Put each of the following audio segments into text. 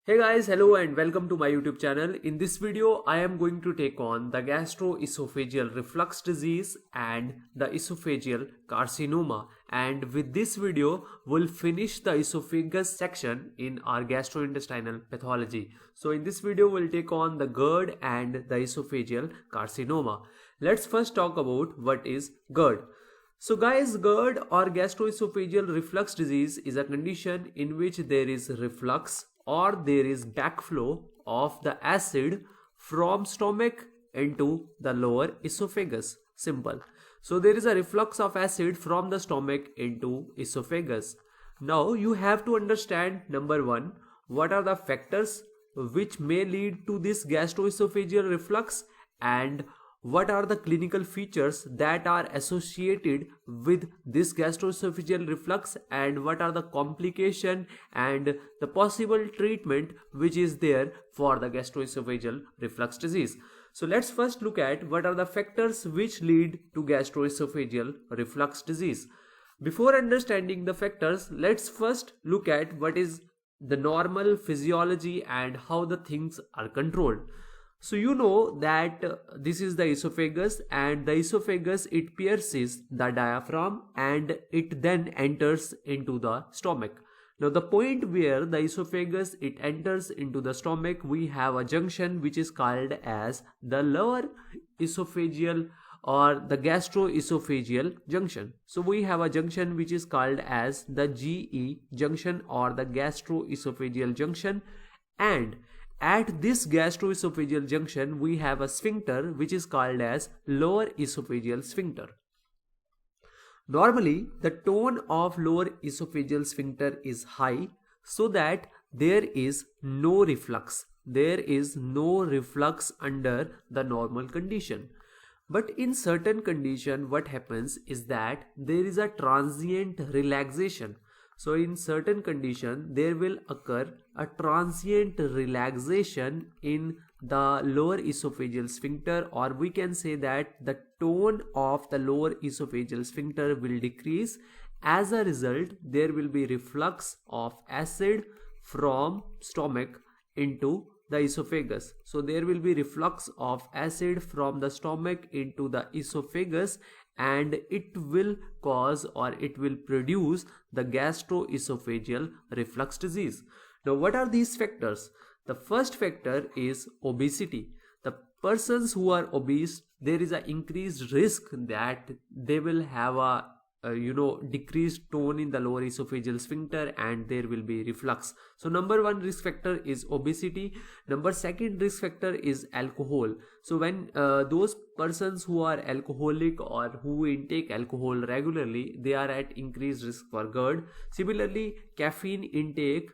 Hey guys, hello and welcome to my YouTube channel. In this video, I am going to take on the gastroesophageal reflux disease and the esophageal carcinoma. And with this video, we'll finish the esophagus section in our gastrointestinal pathology. So in this video, we'll take on the GERD and the esophageal carcinoma. Let's first talk about what is GERD. So guys, GERD or gastroesophageal reflux disease is a condition in which there is reflux or there is backflow of the acid from stomach into the lower esophagus. Simple. So there is a reflux of acid from the stomach into esophagus. Now you have to understand, number one, what are the factors which may lead to this gastroesophageal reflux, and what are the clinical features that are associated with this gastroesophageal reflux, and what are the complication and the possible treatment which is there for the gastroesophageal reflux disease. So let's first look at what are the factors which lead to gastroesophageal reflux disease. Before understanding the factors, let's first look at what is the normal physiology and how the things are controlled. So you know that this is the esophagus, and the esophagus, it pierces the diaphragm and it then enters into the stomach. Now the point where the esophagus it enters into the stomach, we have a junction which is called as the lower esophageal or the gastroesophageal junction. So we have a junction which is called as the GE junction or the gastroesophageal junction, and at this gastroesophageal junction, we have a sphincter which is called as lower esophageal sphincter. Normally, the tone of lower esophageal sphincter is high, so that there is no reflux. There is no reflux under the normal condition. But in certain condition, what happens is that there is a transient relaxation. So in certain condition, there will occur a transient relaxation in the lower esophageal sphincter, or we can say that the tone of the lower esophageal sphincter will decrease. As a result, there will be reflux of acid from stomach into the esophagus. So there will be reflux of acid from the stomach into the esophagus, and it will cause or it will produce the gastroesophageal reflux disease. Now what are these factors? The first factor is obesity. The persons who are obese, there is an increased risk that they will have a decreased tone in the lower esophageal sphincter and there will be reflux. So number one risk factor is obesity. Number second risk factor is alcohol. So when those persons who are alcoholic or who intake alcohol regularly, they are at increased risk for GERD. Similarly, caffeine intake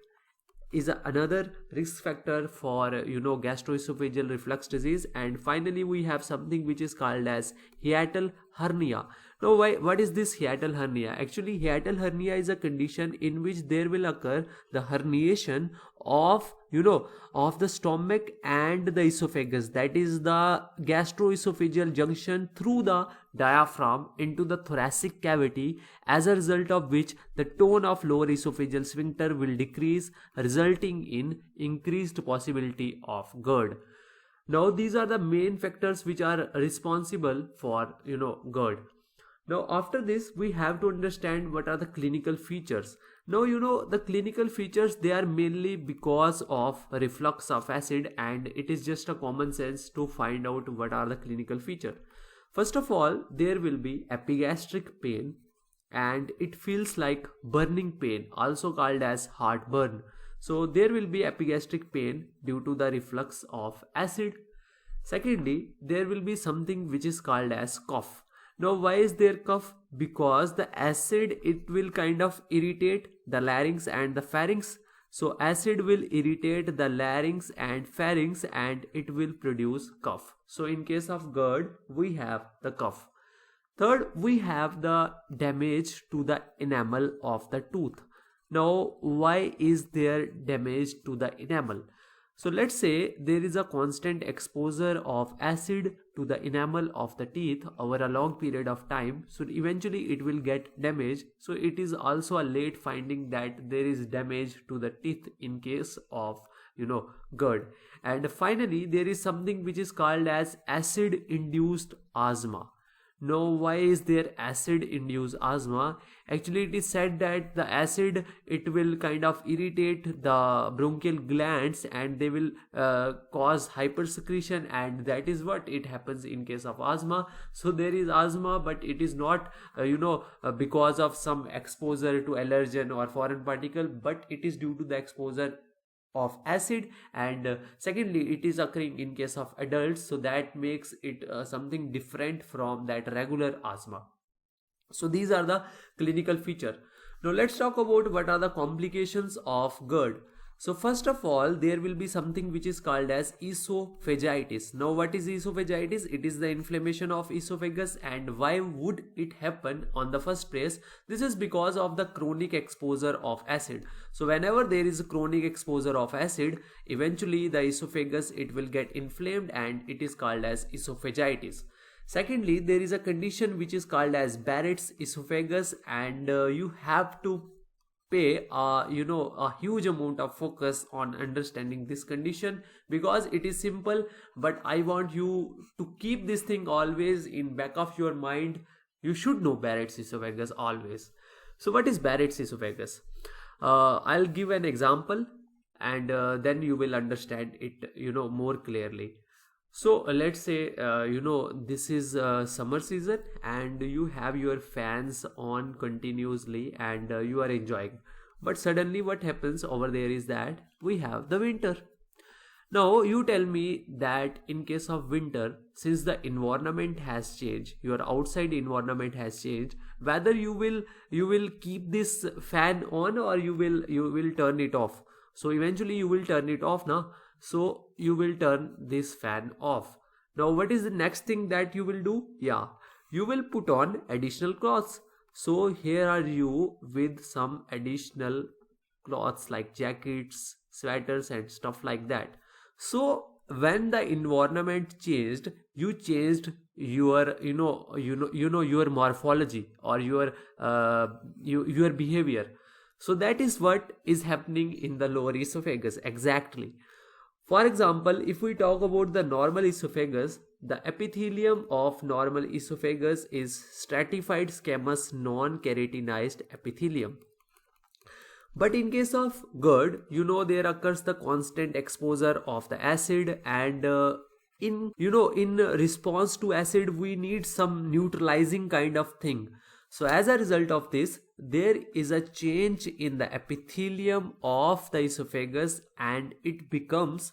is another risk factor for gastroesophageal reflux disease. And finally, we have something which is called as hiatal hernia. Now what is this hiatal hernia? Actually, hiatal hernia is a condition in which there will occur the herniation of the stomach and the esophagus, that is the gastroesophageal junction through the diaphragm into the thoracic cavity, as a result of which the tone of lower esophageal sphincter will decrease, resulting in increased possibility of GERD. Now these are the main factors which are responsible for GERD. Now after this, we have to understand what are the clinical features. Now the clinical features, they are mainly because of reflux of acid, and it is just a common sense to find out what are the clinical features. First of all, there will be epigastric pain, and it feels like burning pain, also called as heartburn. So there will be epigastric pain due to the reflux of acid. Secondly, there will be something which is called as cough. Now why is there cough? Because the acid, it will kind of irritate the larynx and the pharynx. So acid will irritate the larynx and pharynx and it will produce cough. So in case of GERD, we have the cough. Third, we have the damage to the enamel of the tooth. Now why is there damage to the enamel? So let's say there is a constant exposure of acid to the enamel of the teeth over a long period of time. So eventually it will get damaged. So it is also a late finding that there is damage to the teeth in case of GERD. And finally, there is something which is called as acid induced asthma. Now, why is there acid induced asthma? Actually, it is said that the acid, it will kind of irritate the bronchial glands, and they will cause hypersecretion, and that is what it happens in case of asthma. So there is asthma, but it is not because of some exposure to allergen or foreign particle, but it is due to the exposure of acid. And secondly, it is occurring in case of adults, so that makes it something different from that regular asthma. So these are the clinical feature. Now let's talk about what are the complications of GERD. So first of all, there will be something which is called as esophagitis. Now what is esophagitis? It is the inflammation of esophagus. And why would it happen on the first place? This is because of the chronic exposure of acid. So whenever there is a chronic exposure of acid, eventually the esophagus, it will get inflamed, and it is called as esophagitis. Secondly, there is a condition which is called as Barrett's esophagus, and you have to pay a huge amount of focus on understanding this condition, because it is simple, but I want you to keep this thing always in back of your mind. You should know Barrett's esophagus always. So what is Barrett's esophagus? I'll give an example, and then you will understand it more clearly. So let's say this is summer season, and you have your fans on continuously, and you are enjoying. But suddenly what happens over there is that we have the winter. Now you tell me that in case of winter, since the environment has changed, your outside environment has changed, whether you will keep this fan on, or you will turn it off. So eventually you will turn it off now. So you will turn this fan off. Now what is the next thing that you will do? Yeah, you will put on additional clothes. So here are you with some additional clothes like jackets, sweaters and stuff like that. So when the environment changed, you changed your your morphology, or your behavior. So that is what is happening in the lower esophagus exactly. For example, if we talk about the normal esophagus, the epithelium of normal esophagus is stratified squamous non-keratinized epithelium. But in case of GERD, there occurs the constant exposure of the acid, and in response to acid, we need some neutralizing kind of thing. So as a result of this, there is a change in the epithelium of the esophagus, and it becomes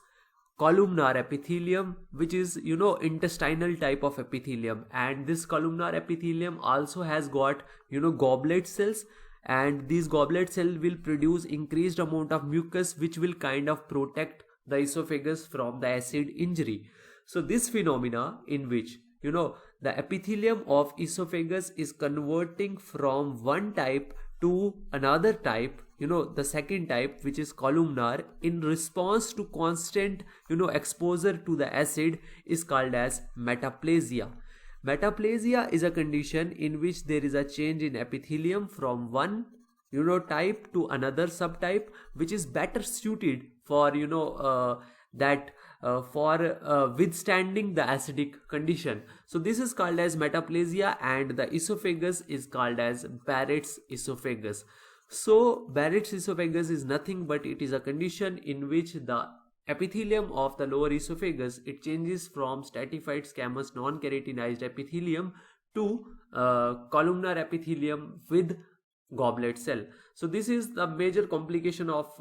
columnar epithelium, which is intestinal type of epithelium. And this columnar epithelium also has got goblet cells, and these goblet cells will produce increased amount of mucus, which will kind of protect the esophagus from the acid injury. So this phenomena in which the epithelium of esophagus is converting from one type to another type, the second type, which is columnar, in response to constant exposure to the acid, is called as metaplasia. Metaplasia is a condition in which there is a change in epithelium from one type to another subtype, which is better suited for withstanding the acidic condition. So this is called as metaplasia, and the esophagus is called as Barrett's esophagus. So Barrett's esophagus is nothing but it is a condition in which the epithelium of the lower esophagus, it changes from stratified squamous non-keratinized epithelium to columnar epithelium with goblet cell. So this is the major complication of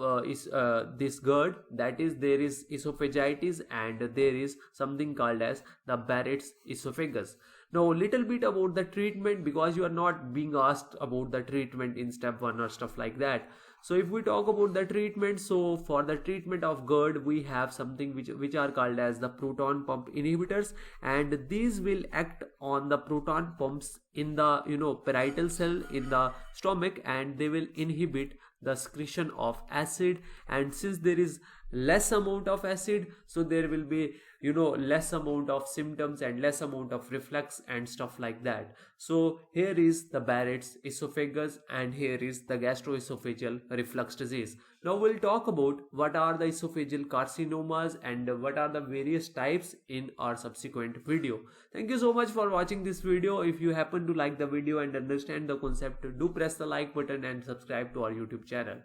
this GERD, that is there is esophagitis, and there is something called as the Barrett's esophagus. Now a little bit about the treatment, because you are not being asked about the treatment in step 1 or stuff like that. So if we talk about the treatment, so for the treatment of GERD, we have something which are called as the proton pump inhibitors, and these will act on the proton pumps in the parietal cell in the stomach, and they will inhibit the secretion of acid. And since there is less amount of acid, so there will be less amount of symptoms and less amount of reflux and stuff like that. So here is the Barrett's esophagus, and here is the gastroesophageal reflux disease. Now we'll talk about what are the esophageal carcinomas and what are the various types in our subsequent video. Thank you so much for watching this video. If you happen to like the video and understand the concept, do press the like button and subscribe to our YouTube channel.